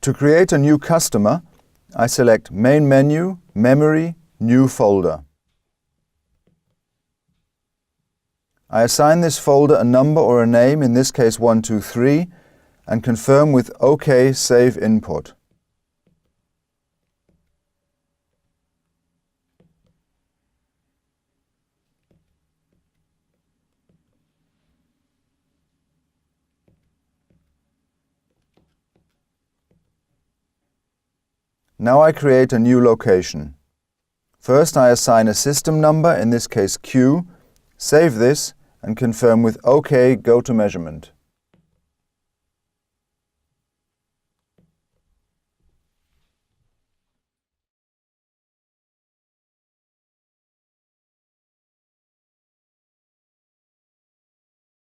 To create a new customer, I select Main Menu, Memory, New Folder. I assign this folder a number or a name, in this case 123, and confirm with OK Save Input. Now I create a new location. First I assign a system number, in this case Q, save this and confirm with OK Go to Measurement.